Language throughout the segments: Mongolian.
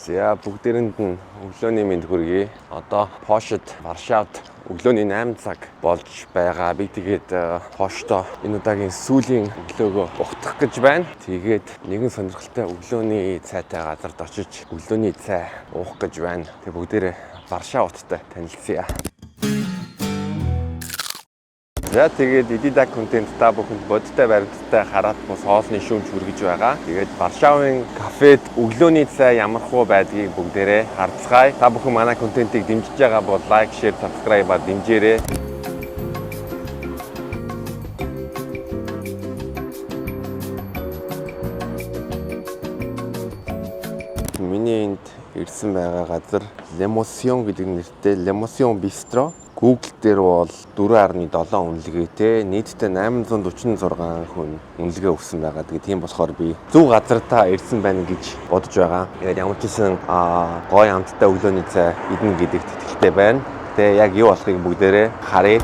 За бүгдээрэнд нь өглөөний мэнд хүргэе. Одоо Пошид, Варшавад өглөөний 8 цаг болж байгаа. Би тэгээд Пошто энэ удаагийн сүүлийн өглөөгөө ухтах гэж байна. Тэгээд нэгэн сонирхолтой өглөөний цайтай газарт очиж өглөөний цай уух гэж байна. Тэгээд бүгдээрээ Варшавадтай танилцъя. За тэгээд Edidag контент та бүхэнд бодиттой баримттай хараад бус хоолны шүүмж хүргэж байгаа. Тэгээд Варшавын кафед өглөөний цай ямар хөө байдгийг бүгдээрээ харцгаая. Та бүхэн манай контентыг дэмжиж байгаа бол лайк, шеэр, сабскрайбаар дэмжээрэй. Миний энд ирсэн байгаа газар L'Emotion гэдэг нэртэй L'Emotion Bistro. Google дээр бол 4.7 үнэлгээтэй нийтдээ 846 хүн үнэлгээ өгсөн байгаа. Тэгээд тийм болохоор би зөв газартаа ирсэн байна гэж бодож байгаа. Тэгээд ямар ч гэсэн гоё амттай өглөөний цай идэнэ гэдэгт итгэлтэй байна. Тэгээд яг юу болохыг бүгдээрээ харъя.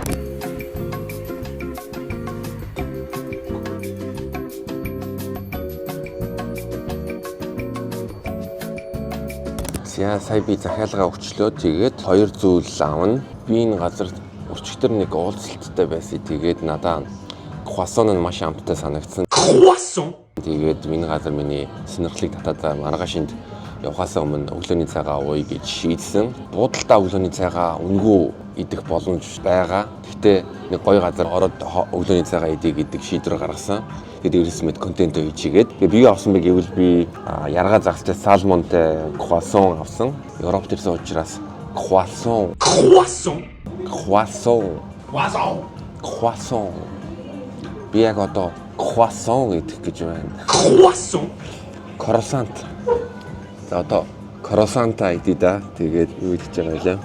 Сая би захиалгаа өгчлөө. Тэгээд хоёр зүйл аавна. Би энэ газарт өчигдөр нэг уулзалттай байсан. Тэгээд надаа круассон нь маш амттай санагдсан. Круассон. Тэгээд энэ газар миний сонирхлыг татаад маргаашинд явахаас өмнө өглөөний цайгаа ууя гэж шийдсэн. Буудалтай өглөөний цайгаа үнгүй идэх боломж байгаа. Гэхдээ нэг гоё газар ороод өглөөний цайгаа идэх гэдэг шийдвэр гаргасан. Тэгээд ерөөс мэд контент хийгээд. Тэгээд би авсан бэ гэвэл би яргаа загстай салмонтэй круассон авсан. Европт ирсэн учраас Croissant. Би яг одоо croissant идэх гэж байна. Croissant. За одоо croissant-а идэ да. Тэгээд юу идэж байгаа юм лээ?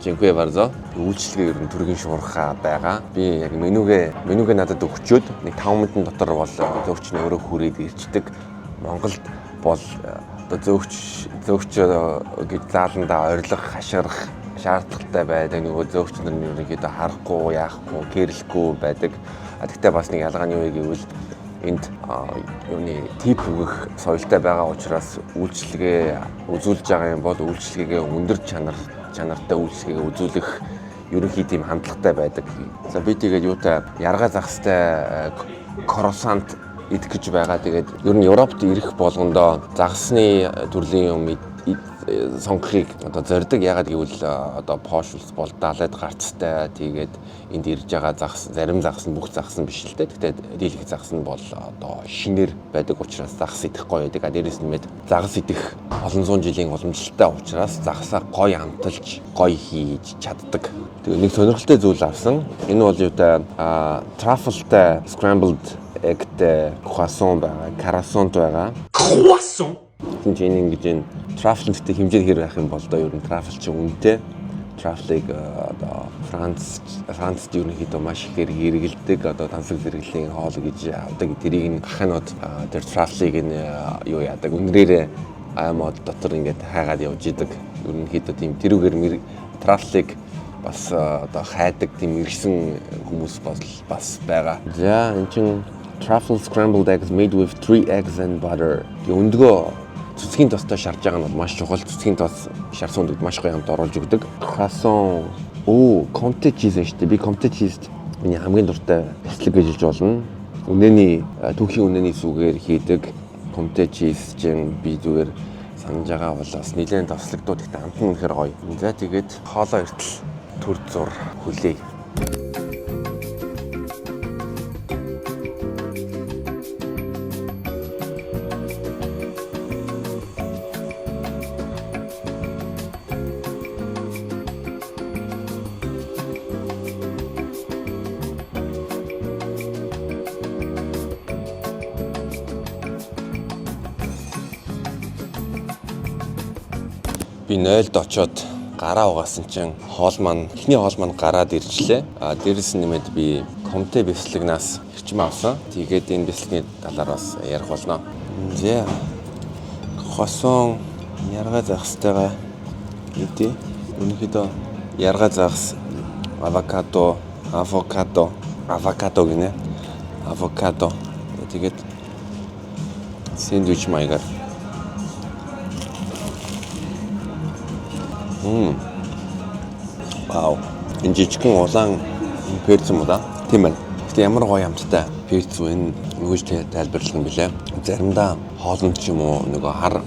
Жинхэнэ барзо. Үйлчлэгээ ер нь төргийн шуурхаа байгаа. Би яг менюгээ надад өгчөөд нэг 5 минутын дотор бол зөвч нь өөрөө хүрээд ирчдэг. Монголд бол одоо зөвч гэж зааландаа орилох, хашгирах шаардлагатай байдаг. Нөгөө зөвч нар нь ерөнхийдөө харахгүй, яахгүй, гэрэлэхгүй байдаг. Гэхдээ бас нэг ялгаа нь юу гэвэл энд юуны тип өгөх соёлтой байгаа учраас үйлчлэгээ үзүүлж байгаа юм бол үйлчлэгээ өндөр чанартай үйлчлэгээ үзүүлэх ерөнхий тийм хандлагатай байдаг. За би тэгээд юутай яргаа загстай croissant идэх гэж байгаа. Тэгээд ер нь Европт ирэх болгондоо загасны төрлийн юм сонгохыг одоо зорддог. Ягаад гэвэл одоо Пош улс бол 70-аад гарцтай. Тэгээд энд ирж байгаа загас, зарим загас нь бүх загас нь биш л дээ. Гэхдээ дийлэх загас нь бол одоо шинээр байдаг учраас загас идэх гоё байдаг. Дээрээс нь мэд загас идэх олон зуун жилийн уламжлалтай учраас загасаа гоё амталж, гоё хийж чаддаг. Тэгээд нэг сонирхолтой зүйл авсан. Энэ бол юутай truffleтай scrambled egg-тэй croissant байгаа, croissant байгаа. Croissant. Тинчэн ингэж энэ truffle-тэй хэмжээ хэр байх юм бол доо ер нь truffle чинь үнэтэй. Truffle-ыг одоо Францд ерөнхийдөө маш ихээр хэрэгэлдэг. Одоо тансаг зэрэглэлийн хоол гэж авдаг. Тэрийг нь гаханууд тэр truffle-ыг юу яадаг. Үнрээрээ аймууд дотор ингээд хайгаад явж идэг. Ерөнхийдөө тийм тэрүүгээр truffle-ыг бас одоо хайдаг тийм ирсэн хүмүүс бас байгаа. За энэ чинь truffle scrambled eggs made with 3 eggs and butter. Өндгөө цэцгийн тостой шарж байгаа нь маш чухал. Цэцгийн тос шарсан үндэгт маш гоё хамт оруулж өгдөг. Croissant. Comté cheese шүү дээ. Би comté cheese миний хамгийн дуртай бэлэг гэж хэлж болно. Түүхийн үнэний сүгээр хийдэг comté cheese чинь би зүгээр санаж байгаа бол бас нэлээд тослогдоод ихтэй амт нь үнэхээр гоё. За тэгээд хоолоо эртэл төр зур хүлээе. Би 0-д очоод гараа угаасан чинь эхний хоол маань гараад иржлээ. Дээрээс нь нэмээд би комтэй бэслэгнаас хэрчим авсан. Тэгээд энэ бэслэгний талаар бас ярих болно. За. Croissant яргаа загстайгаа идэ. Өнөөхдөө яргаа загс авокадо гинэ. Авокадо. Тэгээд сэндвич маягаар Вау. Энэ жижигхэн улаан перц юм уу да? Тийм байна. Гэтэ ямар гоё амттай перц вэ? Нүгэж тайлбарлах юм билээ. Заримдаа хоолнд ч юм уу нөгөө хар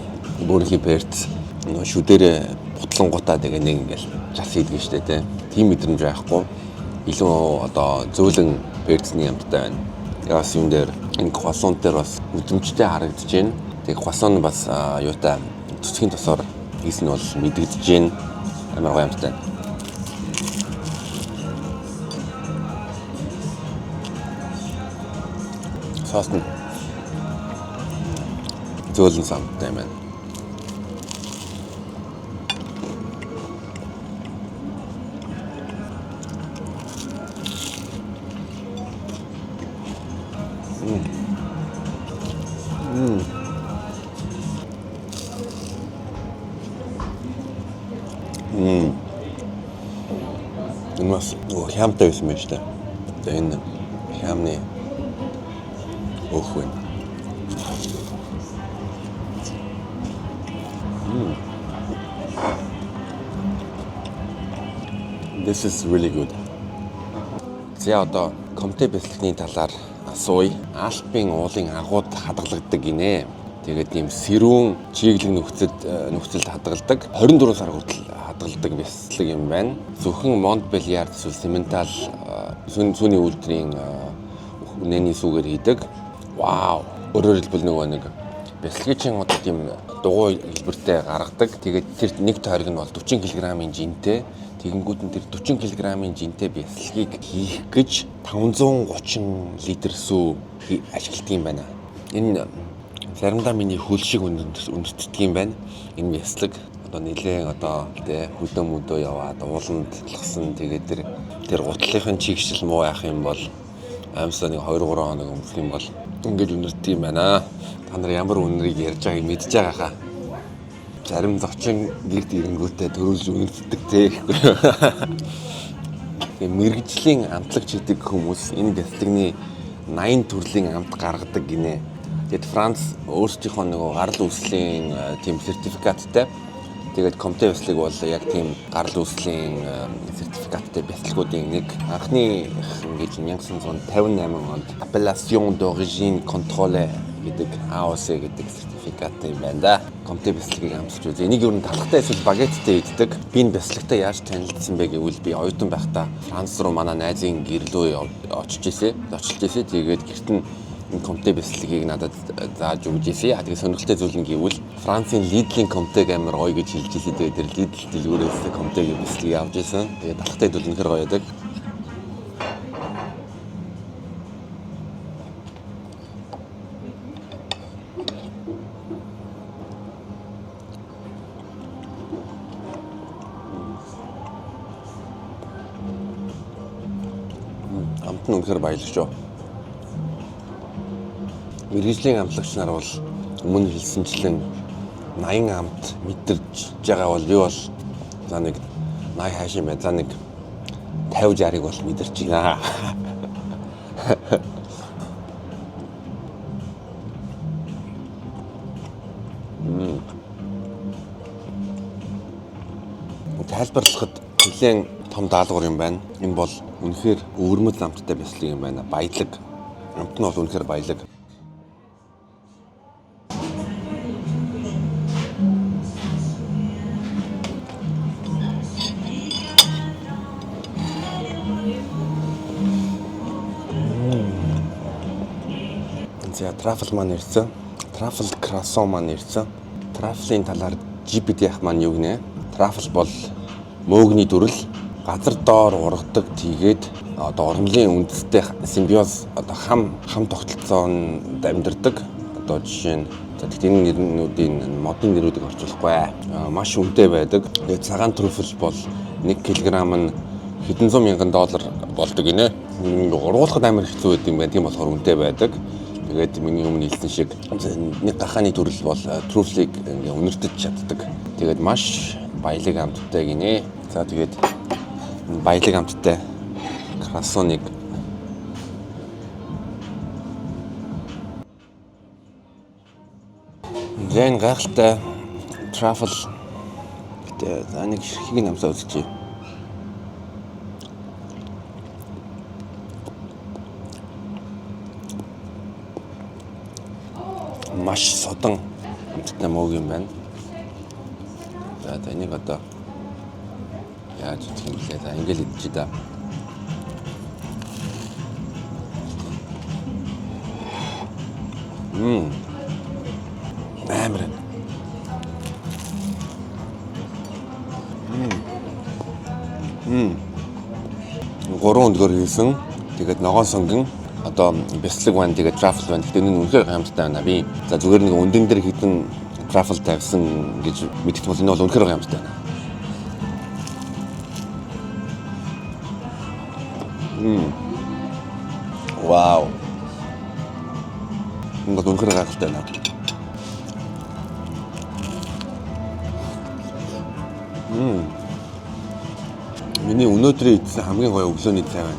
бүрхийн перц нөгөө шүдэрээ бутлангуудаа тэгээ нэг ингээл жас хийдэг штэ тий. Тийм мэдрэмж байхгүй. Илүү одоо зөөлөн перцний амттай байна. Яас юм дээр энэ croissant дээр бас мэдрэмжтэй харагдаж байна. Тэгээ croissant бас юутай цэцгийн тосоор хийс нь бол мэдэгдэж байна. Амар гоё амттай. Сос нь зөөлөн самтай байна. Энэ бас хямтай байсан байж та. Тэгээ энэ хямны өөх байна. This is really good. За одоо Comté бэлтгэний талаар асууя. Альпийн уулын агууд хадгалагддаг гинэ. Тэгээд ийм сэрүүн чиглэг нөхцөлд хадгалдаг. 24 сар хүртэл хадгалдаг бяцлаг юм байна. Зөвхөн Монтбелиард эсвэл Симентал сүүний үйлдвэрийн үнэний сүгээр хийдэг. Вау. Өөрөөр хэлбэл нөгөө нэг бяцлагын одоо тийм дугуй хэлбэртэй гаргадаг. Тэгээд тэр нэг тойрог нь бол 40 кг-ийн жинтэй. Тэгэнгүүт нь тэр 40 кг-ийн жинтэй бяцлагийг хийх гэж 530 литр сүү ашигладаг юм байна. Энэ заримдаа миний хөл шиг өндөртдөг юм байна. Энэ бяцлаг одоо нэлээд одоо тэ хөдөө мөдөө яваад ууланд талхсан. Тэгээд тэр гутлынхын чигшил муу яах юм бол аимсаа нэг 2-3 хоног өнгөрөх юм бол ингэж өнөрдөг юм байна. Та нар ямар үнэрийг ярьж байгааг мэдж байгаа хаа. Зарим зочин гэрд ирэнгүүтээ төрүүлж үнэрддэг те. Тэгээ мэрэгжлийн амтлагч хийдэг хүмүүс энэ бяцлагны 80 төрлийн амт гаргадаг гинэ. Тэгэд Франц өөрсдийнхөө нөгөө гарал үүслийн тийм сертификаттай. Тэгээд Comté бяцлаг бол яг тийм гарал үүслийн сертификаттай бяцлагуудын нэг. Анхны ингэж 1958 онд Appellation d'origine contrôlée гэдэг AOC гэдэг сертификат юм байна да. Comté бяцлагыг амсч үзье. Энийг ер нь талхтай эсвэл багеттэй иддэг. Би энэ бяцлагтай яаж танилцсан бэ гэвэл би оюутан байхдаа Франц руу манай найзын гэрлөө очиж ирсэн. Тэгээд гэрт нь энэ Comté бяцлагыг надад зааж өгч ирсэн. Тэгээд сонирхолтой зүйл нь гэвэл Францын Lidl-ийн Comté амар гоё гэж хэлж ирсэн. Тэгээд тэр Lidl дэлгүүрээс Comté бяцлагыг авч ирсэн. Тэгээд талхтай зүйл нь хэр гоё байдаг. Амт нь үнэхээр баялаг шүү. Мэргэжлийн амтлагч нар бол өмнө хэлсэнчлэн 80 амт мэдэрч байгаа бол би бол за нэг 80 хааш юм байна. За нэг 50-60-ыг бол мэдэрч байна. Тайлбарлахад нэлээд том даалгавар юм байна. Энэ бол үнэхээр өвөрмөц амттай бяцлаг юм байна. Баялаг. Амт нь бол үнэхээр баялаг. За трафл маань ирсэн. Трафл croissant маань ирсэн. Трафлын талаар GPT яах маань юу гинэ? Трафл бол мөөгний дүрэл газар доор ургадаг. Тэгээд одоо ургамлын үндэстэй симбиоз одоо хам тогтолцоонд амьдардаг. Одоо жишээ нь тэгэхээр энэ нэрнүүдийн модын нэрүүдийг орчуулахгүй маш үнэтэй байдаг. Тэгээд цагаан трюфл бол 1 кг нь хэдэн зуун мянган доллар болдог гинэ. Ургуулахад амар хэцүү байд юм байна. Тийм болохоор үнэтэй байдаг. Тэгээд миний өмнө хэлсэн шиг нэг гахааны төрөл бол трюфлийг ингээ үнэртэж чаддаг. Тэгээд маш баялаг амттай гинэ. За тэгээд баялаг амттай croissant-ыг зэн гахалтай truffle За нэг хэрхийг намсаа үзчихье. Маш содон амттай мөөг юм байна. За энийг одоо яаж үзэх юм бэ? За ингээл идчихье да. Амар. 3 өдөр хийсэн. Тэгээд ногоон сонгон одоо бяцлаг байна, тэгээд трафл байна. Гэхдээ энэ үнэхээр гайхамшигтай байна. Би за зүгээр нэг өндөн дээр хитэн трафл тавьсан гэж мэддэг бол энэ бол үнэхээр гайхамшигтай байна. Вау. Энэ бол үнэхээр гайхалтай байна. Миний өнөөдрийн идсэн хамгийн гоё өглөөний цай байна.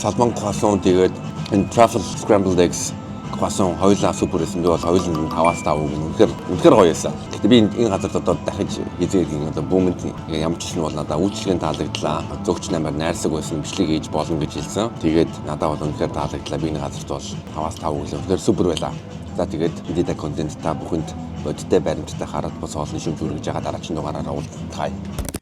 Салмон croissant тэгээд энэ truffle scrambled eggs croissant хоёулаа супер байсан. Би бол хоёулаа 5-аас 5 өгнө. Үнэхээр гоё байсан. Гэтэ би энэ газарт одоо дахиж хизээгийн одоо бүүмэнд ямар ч юм бол надад үйлчлэгийн таалагдлаа. Зөгч намайг найрсаг байсан, бичлэг хийж болно гэж хэлсэн. Тэгээд надад бол үнэхээр таалагдлаа. Би энэ газарт бол 5-аас 5 өглөө. Үнэхээр супер байлаа. За тэгээд мэдээ контент та бүхэнд бодиттой баримттай хараад бас олон шимж үргэж байгаа дараагийн дугаараараа уулзцгаая.